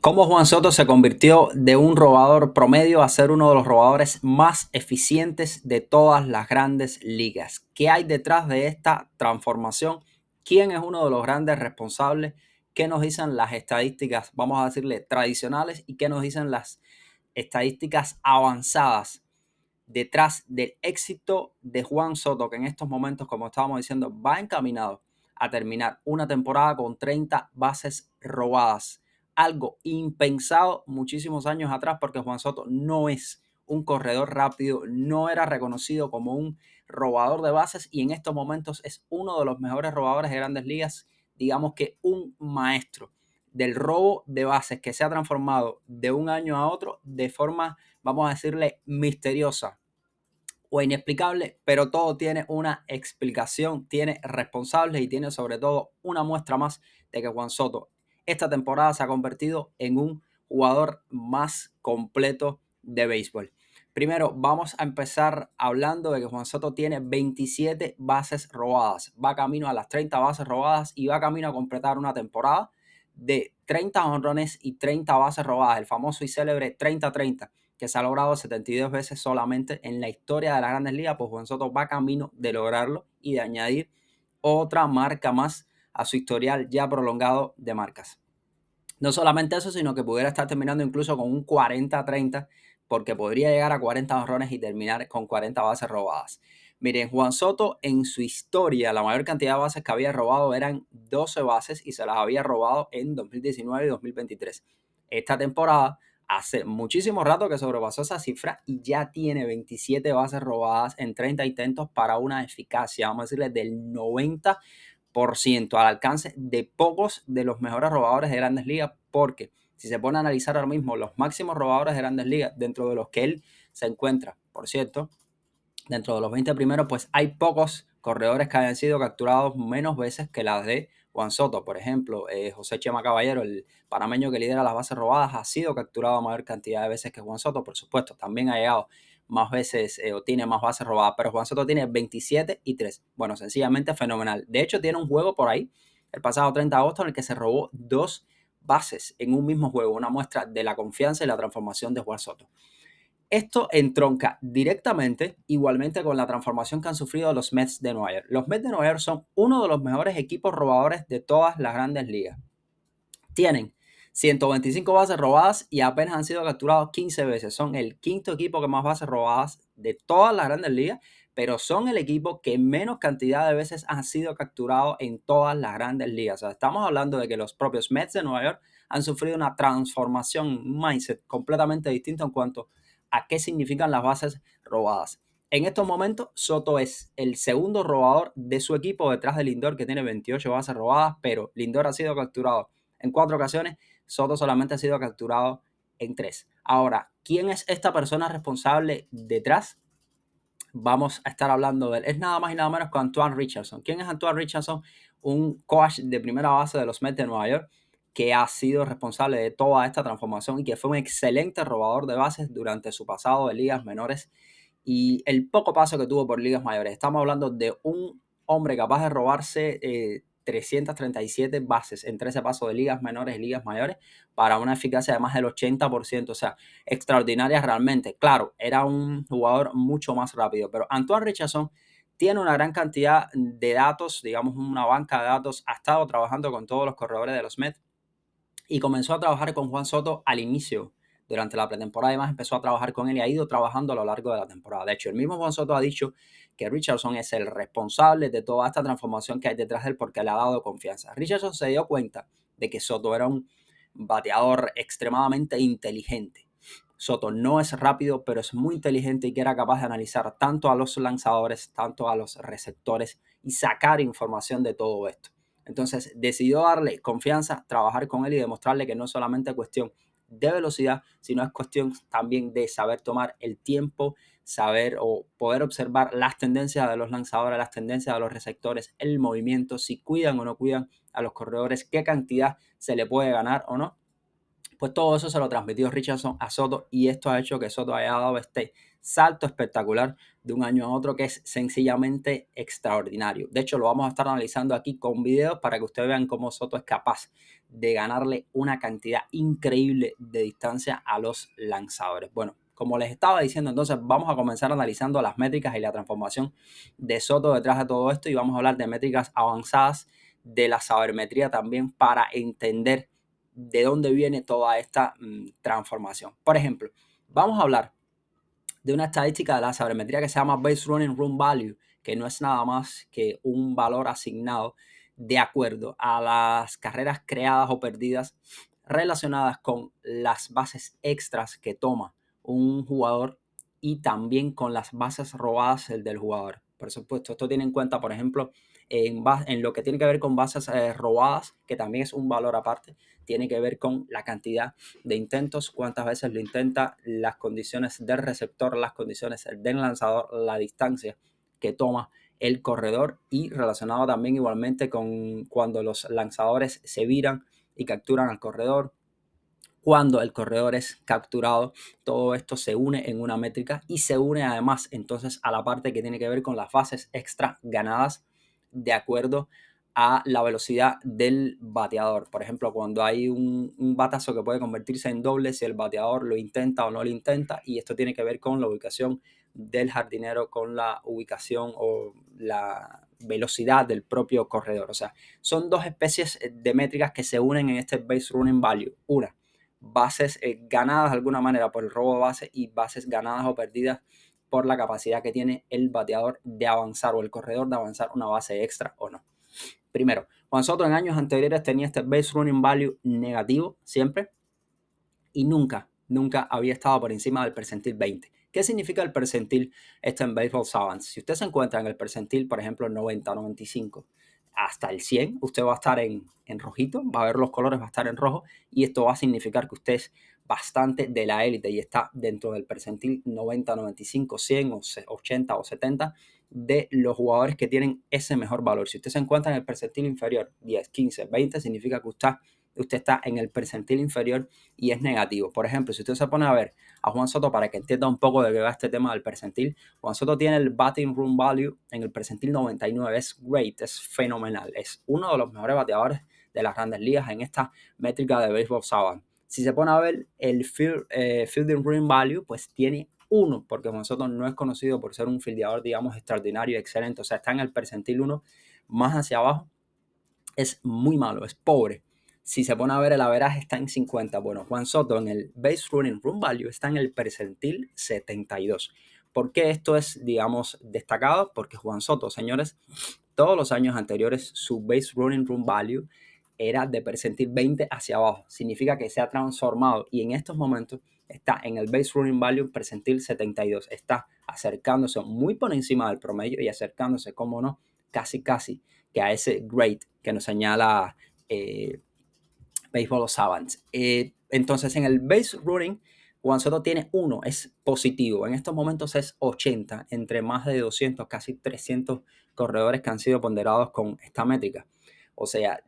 Cómo Juan Soto se convirtió de un robador promedio a ser uno de los robadores más eficientes de todas las grandes ligas. ¿Qué hay detrás de esta transformación? ¿Quién es uno de los grandes responsables? ¿Qué nos dicen las estadísticas, vamos a decirle, tradicionales? ¿Y qué nos dicen las estadísticas avanzadas detrás del éxito de Juan Soto, que en estos momentos, como estábamos diciendo, va encaminado a terminar una temporada con 30 bases robadas? Algo impensado muchísimos años atrás, porque Juan Soto no es un corredor rápido, no era reconocido como un robador de bases y en estos momentos es uno de los mejores robadores de grandes ligas, digamos que un maestro del robo de bases que se ha transformado de un año a otro de forma, vamos a decirle, misteriosa o inexplicable, pero todo tiene una explicación, tiene responsables y tiene sobre todo una muestra más de que Juan Soto esta temporada se ha convertido en un jugador más completo de béisbol. Primero, vamos a empezar hablando de que Juan Soto tiene 27 bases robadas. Va camino a las 30 bases robadas y va camino a completar una temporada de 30 jonrones y 30 bases robadas, el famoso y célebre 30-30, que se ha logrado 72 veces solamente en la historia de las grandes ligas. Pues Juan Soto va camino de lograrlo y de añadir otra marca más a su historial ya prolongado de marcas. No solamente eso, sino que pudiera estar terminando incluso con un 40-30, porque podría llegar a 40 honrones y terminar con 40 bases robadas. Miren, Juan Soto en su historia, la mayor cantidad de bases que había robado eran 12 bases y se las había robado en 2019 y 2023. Esta temporada, hace muchísimo rato que sobrepasó esa cifra y ya tiene 27 bases robadas en 30 intentos para una eficacia, vamos a decirle, del 90%, al alcance de pocos de los mejores robadores de grandes ligas, porque si se pone a analizar ahora mismo los máximos robadores de grandes ligas, dentro de los que él se encuentra, por cierto, dentro de los 20 primeros, pues hay pocos corredores que hayan sido capturados menos veces que las de Juan Soto. Por ejemplo, José Chema Caballero, el panameño que lidera las bases robadas, ha sido capturado a mayor cantidad de veces que Juan Soto. Por supuesto, también ha llegado más veces o tiene más bases robadas, pero Juan Soto tiene 27-3. Bueno, sencillamente fenomenal. De hecho, tiene un juego por ahí, el pasado 30 de agosto, en el que se robó 2 bases en un mismo juego, una muestra de la confianza y la transformación de Juan Soto. Esto entronca directamente, igualmente, con la transformación que han sufrido los Mets de Nueva York. Los Mets de Nueva York son uno de los mejores equipos robadores de todas las grandes ligas. Tienen 125 bases robadas y apenas han sido capturados 15 veces. Son el quinto equipo que más bases robadas de todas las grandes ligas, pero son el equipo que menos cantidad de veces han sido capturados en todas las grandes ligas. O sea, estamos hablando de que los propios Mets de Nueva York han sufrido una transformación, un mindset completamente distinto en cuanto a qué significan las bases robadas. En estos momentos, Soto es el segundo robador de su equipo detrás de Lindor, que tiene 28 bases robadas, pero Lindor ha sido capturado en 4 ocasiones, Soto solamente ha sido capturado en 3. Ahora, ¿quién es esta persona responsable detrás? Vamos a estar hablando de él. Es nada más y nada menos que Antoine Richardson. ¿Quién es Antoine Richardson? Un coach de primera base de los Mets de Nueva York que ha sido responsable de toda esta transformación y que fue un excelente robador de bases durante su pasado de ligas menores y el poco paso que tuvo por ligas mayores. Estamos hablando de un hombre capaz de robarse 337 bases en 13 pasos de ligas menores y ligas mayores para una eficacia de más del 80%. O sea, extraordinaria realmente. Claro, era un jugador mucho más rápido, pero Antoine Richardson tiene una gran cantidad de datos, digamos una banca de datos. Ha estado trabajando con todos los corredores de los Mets y comenzó a trabajar con Juan Soto al inicio, durante la pretemporada. Además, empezó a trabajar con él y ha ido trabajando a lo largo de la temporada. De hecho, el mismo Juan Soto ha dicho que Richardson es el responsable de toda esta transformación que hay detrás de él porque le ha dado confianza. Richardson se dio cuenta de que Soto era un bateador extremadamente inteligente. Soto no es rápido, pero es muy inteligente y que era capaz de analizar tanto a los lanzadores, tanto a los receptores y sacar información de todo esto. Entonces decidió darle confianza, trabajar con él y demostrarle que no es solamente cuestión de velocidad, sino es cuestión también de saber tomar el tiempo, saber o poder observar las tendencias de los lanzadores, las tendencias de los receptores, el movimiento, si cuidan o no cuidan a los corredores, qué cantidad se le puede ganar o no, Pues todo eso se lo transmitió Richardson a Soto y esto ha hecho que Soto haya dado este salto espectacular de un año a otro que es sencillamente extraordinario. De hecho, lo vamos a estar analizando aquí con videos para que ustedes vean cómo Soto es capaz de ganarle una cantidad increíble de distancia a los lanzadores. Bueno, como les estaba diciendo, entonces vamos a comenzar analizando las métricas y la transformación de Soto detrás de todo esto y vamos a hablar de métricas avanzadas de la sabermetría también para entender de dónde viene toda esta transformación. Por ejemplo, vamos a hablar de una estadística de la sabermetría que se llama Base Running Run Value, que no es nada más que un valor asignado de acuerdo a las carreras creadas o perdidas relacionadas con las bases extras que toma un jugador y también con las bases robadas del jugador. Por supuesto, esto tiene en cuenta, por ejemplo, en lo que tiene que ver con bases robadas, que también es un valor aparte, tiene que ver con la cantidad de intentos, cuántas veces lo intenta, las condiciones del receptor, las condiciones del lanzador, la distancia que toma el corredor y relacionado también igualmente con cuando los lanzadores se viran y capturan al corredor, cuando el corredor es capturado. Todo esto se une en una métrica y se une además entonces a la parte que tiene que ver con las fases extra ganadas de acuerdo a la velocidad del bateador. Por ejemplo, cuando hay un batazo que puede convertirse en doble si el bateador lo intenta o no lo intenta, y esto tiene que ver con la ubicación del jardinero, con la ubicación o la velocidad del propio corredor. O sea, son dos especies de métricas que se unen en este base running value. Una, bases ganadas de alguna manera por el robo de base y bases ganadas o perdidas por la capacidad que tiene el bateador de avanzar o el corredor de avanzar una base extra o no. Primero, Juan Soto en años anteriores tenía este base running value negativo siempre y nunca había estado por encima del percentil 20. ¿Qué significa el percentil esto en Baseball Savants? Si usted se encuentra en el percentil, por ejemplo, 90, 95, hasta el 100, usted va a estar en rojito, va a ver los colores, va a estar en rojo y esto va a significar que usted es bastante de la élite y está dentro del percentil 90, 95, 100 o 80 o 70 de los jugadores que tienen ese mejor valor. Si usted se encuentra en el percentil inferior, 10, 15, 20, significa que usted está en el percentil inferior y es negativo. Por ejemplo, si usted se pone a ver a Juan Soto para que entienda un poco de qué va este tema del percentil, Juan Soto tiene el batting run value en el percentil 99, es great, es fenomenal, es uno de los mejores bateadores de las grandes ligas en esta métrica de Baseball Savant. Si se pone a ver el fielding run value, pues tiene 1, porque Juan Soto no es conocido por ser un fildeador, digamos, extraordinario, excelente, o sea, está en el percentil 1, más hacia abajo, es muy malo, es pobre. Si se pone a ver el average está en 50. Bueno, Juan Soto en el base running run value está en el percentil 72. ¿Por qué esto es, digamos, destacado? Porque Juan Soto, señores, todos los años anteriores su base running run value era de percentil 20 hacia abajo. Significa que se ha transformado y en estos momentos está en el base running value percentil 72. Está acercándose muy por encima del promedio y acercándose, como no, casi que a ese grade que nos señala Baseball Savants. Entonces, en el base running, Juan Soto tiene 1, es positivo. En estos momentos es 80, entre más de 200, casi 300 corredores que han sido ponderados con esta métrica. O sea,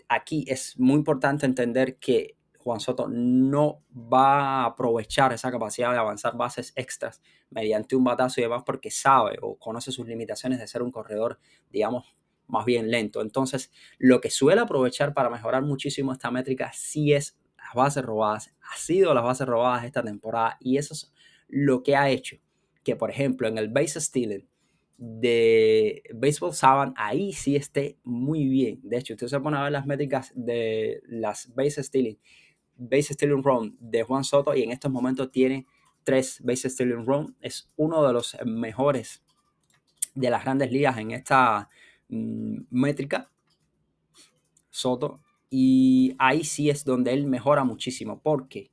aquí es muy importante entender que Juan Soto no va a aprovechar esa capacidad de avanzar bases extras mediante un batazo y demás porque sabe o conoce sus limitaciones de ser un corredor, digamos, más bien lento. Entonces, lo que suele aprovechar para mejorar muchísimo esta métrica sí es las bases robadas, ha sido las bases robadas esta temporada y eso es lo que ha hecho que, por ejemplo, en el base stealing de Baseball Savant, ahí sí esté muy bien. De hecho, usted se pone a ver las métricas de las base stealing run de Juan Soto y en estos momentos tiene 3 base stealing run. Es uno de los mejores de las grandes ligas en esta métrica, Soto, y ahí sí es donde él mejora muchísimo porque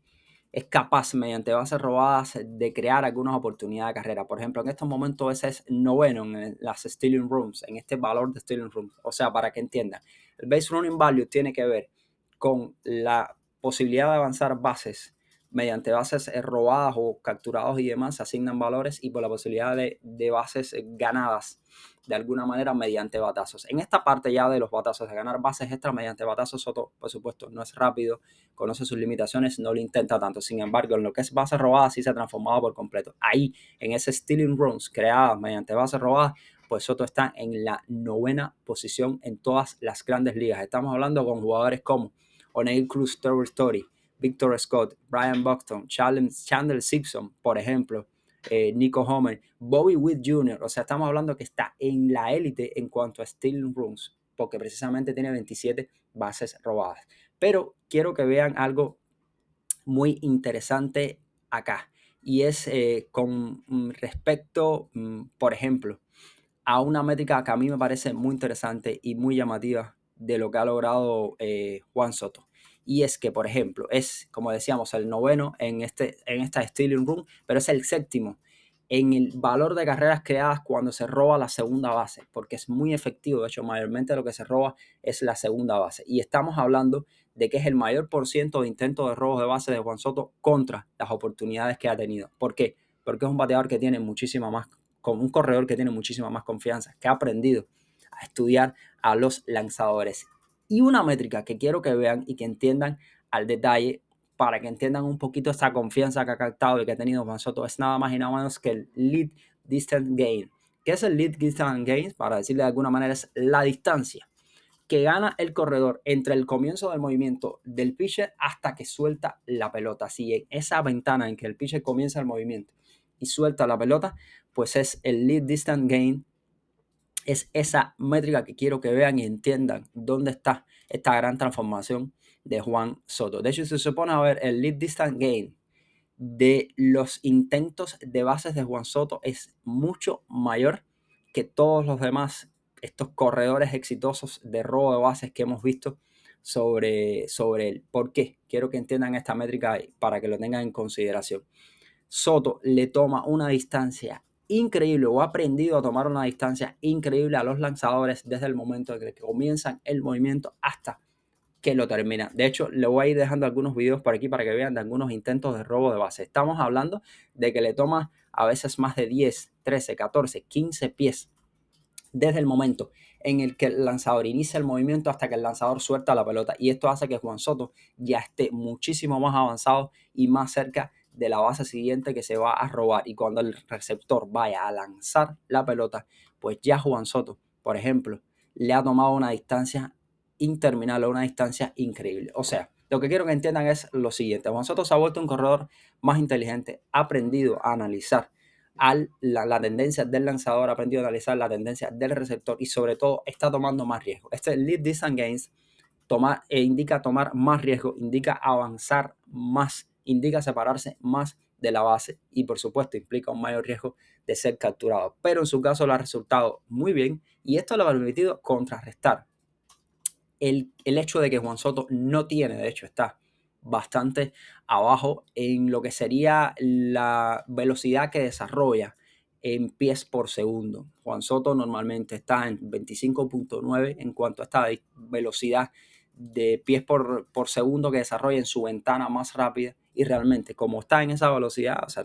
es capaz mediante bases robadas de crear algunas oportunidades de carrera. Por ejemplo, en estos momentos ese es noveno en las stealing rooms, en este valor de stealing rooms. O sea, para que entiendan, el base running value tiene que ver con la posibilidad de avanzar bases mediante bases robadas o capturados y demás, se asignan valores y por la posibilidad de bases ganadas de alguna manera mediante batazos. En esta parte ya de los batazos, de ganar bases extras mediante batazos, Soto, por supuesto, no es rápido, conoce sus limitaciones, no lo intenta tanto. Sin embargo, en lo que es bases robadas, sí se ha transformado por completo. Ahí, en ese stealing runs creadas mediante bases robadas, pues Soto está en la 9ª posición en todas las grandes ligas. Estamos hablando con jugadores como O'Neill Cruz, Trevor Story, Victor Scott, Brian Buxton, Chandler Simpson, por ejemplo, Nico Homer, Bobby Witt Jr. O sea, estamos hablando que está en la élite en cuanto a stealing runs, porque precisamente tiene 27 bases robadas. Pero quiero que vean algo muy interesante acá, y es con respecto, por ejemplo, a una métrica que a mí me parece muy interesante y muy llamativa de lo que ha logrado Juan Soto. Y es que, por ejemplo, es, como decíamos, el 9º en esta stealing room, pero es el 7º en el valor de carreras creadas cuando se roba la segunda base, porque es muy efectivo. De hecho, mayormente lo que se roba es la segunda base. Y estamos hablando de que es el mayor por ciento de intentos de robos de base de Juan Soto contra las oportunidades que ha tenido. ¿Por qué? Porque es un bateador que tiene muchísima más, con un corredor que tiene muchísima más confianza, que ha aprendido a estudiar a los lanzadores. Y una métrica que quiero que vean y que entiendan al detalle, para que entiendan un poquito esta confianza que ha captado y que ha tenido Juan Soto, es nada más y nada menos que el lead distance gain. ¿Qué es el lead distance gain? Para decirle de alguna manera, es la distancia que gana el corredor entre el comienzo del movimiento del pitcher hasta que suelta la pelota. Si en esa ventana en que el pitcher comienza el movimiento y suelta la pelota, pues es el lead distance gain. Es esa métrica que quiero que vean y entiendan dónde está esta gran transformación de Juan Soto. De hecho, si se pone a ver el lead distance gain de los intentos de bases de Juan Soto, es mucho mayor que todos los demás, estos corredores exitosos de robo de bases que hemos visto sobre él. ¿Por qué? Quiero que entiendan esta métrica para que lo tengan en consideración. Soto le toma una distancia increíble, o ha aprendido a tomar una distancia increíble a los lanzadores desde el momento en que comienzan el movimiento hasta que lo termina. De hecho, le voy a ir dejando algunos videos por aquí para que vean de algunos intentos de robo de base. Estamos hablando de que le toma a veces más de 10, 13, 14, 15 pies desde el momento en el que el lanzador inicia el movimiento hasta que el lanzador suelta la pelota. Y esto hace que Juan Soto ya esté muchísimo más avanzado y más cerca de la base siguiente que se va a robar. Y cuando el receptor vaya a lanzar la pelota, pues ya Juan Soto, por ejemplo, le ha tomado una distancia interminable, una distancia increíble. O sea, lo que quiero que entiendan es lo siguiente. Juan Soto se ha vuelto un corredor más inteligente, ha aprendido a analizar la tendencia del lanzador, ha aprendido a analizar la tendencia del receptor y sobre todo está tomando más riesgo. Este lead distance gains indica tomar más riesgo, indica avanzar más, indica separarse más de la base y por supuesto implica un mayor riesgo de ser capturado. Pero en su caso lo ha resultado muy bien y esto le ha permitido contrarrestar el hecho de que Juan Soto no tiene, de hecho está bastante abajo en lo que sería la velocidad que desarrolla en pies por segundo. Juan Soto normalmente está en 25.9 en cuanto a esta velocidad de pies por segundo que desarrolla en su ventana más rápida, y realmente como está en esa velocidad, o sea,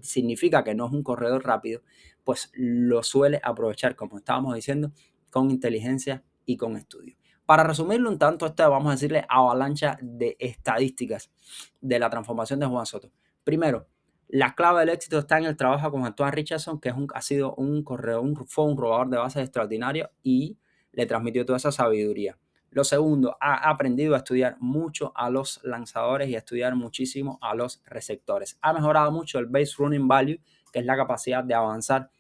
significa que no es un corredor rápido, pues lo suele aprovechar, como estábamos diciendo, con inteligencia y con estudio. Para resumirlo un tanto, esta vamos a decirle avalancha de estadísticas de la transformación de Juan Soto. Primero, la clave del éxito está en el trabajo con Antoine Richardson, que ha sido un corredor, fue un robador de bases extraordinario y le transmitió toda esa sabiduría. Lo segundo, ha aprendido a estudiar mucho a los lanzadores y a estudiar muchísimo a los receptores. Ha mejorado mucho el base running value, que es la capacidad de avanzar,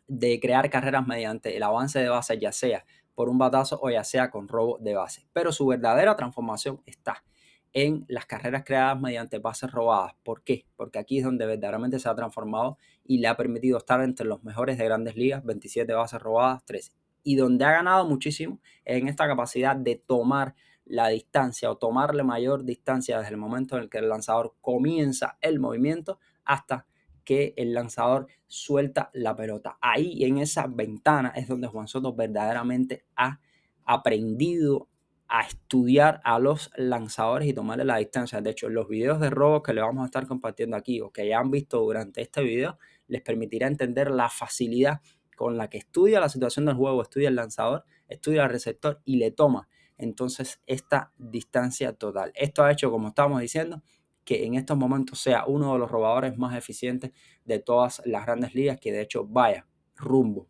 de crear carreras mediante el avance de base, ya sea por un batazo o ya sea con robo de base. Pero su verdadera transformación está en las carreras creadas mediante bases robadas. ¿Por qué? Porque aquí es donde verdaderamente se ha transformado y le ha permitido estar entre los mejores de grandes ligas, 27 bases robadas, 13. Y donde ha ganado muchísimo en esta capacidad de tomar la distancia o tomarle mayor distancia desde el momento en el que el lanzador comienza el movimiento hasta que el lanzador suelta la pelota. Ahí en esa ventana es donde Juan Soto verdaderamente ha aprendido a estudiar a los lanzadores y tomarle la distancia. De hecho, los videos de robos que le vamos a estar compartiendo aquí o que ya han visto durante este video les permitirá entender la facilidad con la que estudia la situación del juego, estudia el lanzador, estudia el receptor y le toma entonces esta distancia total. Esto ha hecho, como estábamos diciendo, que en estos momentos sea uno de los robadores más eficientes de todas las grandes ligas, que de hecho vaya rumbo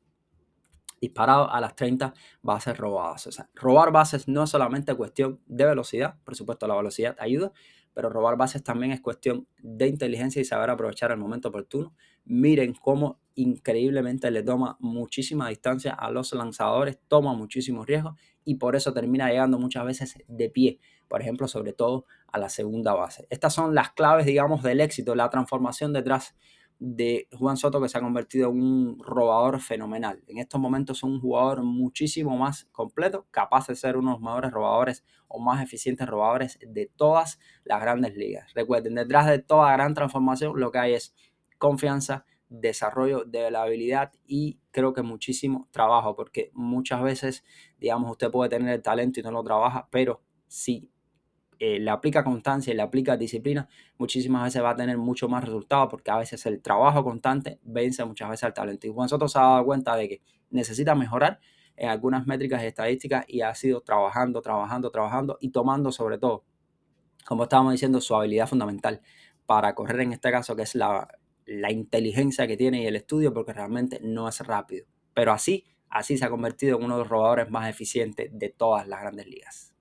disparado a las 30 bases robadas. O sea, robar bases no es solamente cuestión de velocidad, por supuesto la velocidad ayuda, pero robar bases también es cuestión de inteligencia y saber aprovechar el momento oportuno. Miren cómo increíblemente le toma muchísima distancia a los lanzadores, toma muchísimos riesgos y por eso termina llegando muchas veces de pie, por ejemplo, sobre todo a la segunda base. Estas son las claves, digamos, del éxito, la transformación detrás de Juan Soto, que se ha convertido en un robador fenomenal. En estos momentos es un jugador muchísimo más completo, capaz de ser uno de los mejores robadores o más eficientes robadores de todas las grandes ligas. Recuerden, detrás de toda gran transformación lo que hay es confianza, desarrollo de la habilidad y creo que muchísimo trabajo, porque muchas veces, digamos, usted puede tener el talento y no lo trabaja, pero si le aplica constancia y le aplica disciplina, muchísimas veces va a tener mucho más resultados porque a veces el trabajo constante vence muchas veces al talento. Y Juan Soto se ha dado cuenta de que necesita mejorar en algunas métricas y estadísticas y ha sido trabajando y tomando sobre todo, como estábamos diciendo, su habilidad fundamental para correr en este caso, que es la inteligencia que tiene y el estudio, porque realmente no es rápido. Pero así se ha convertido en uno de los robadores más eficientes de todas las grandes ligas.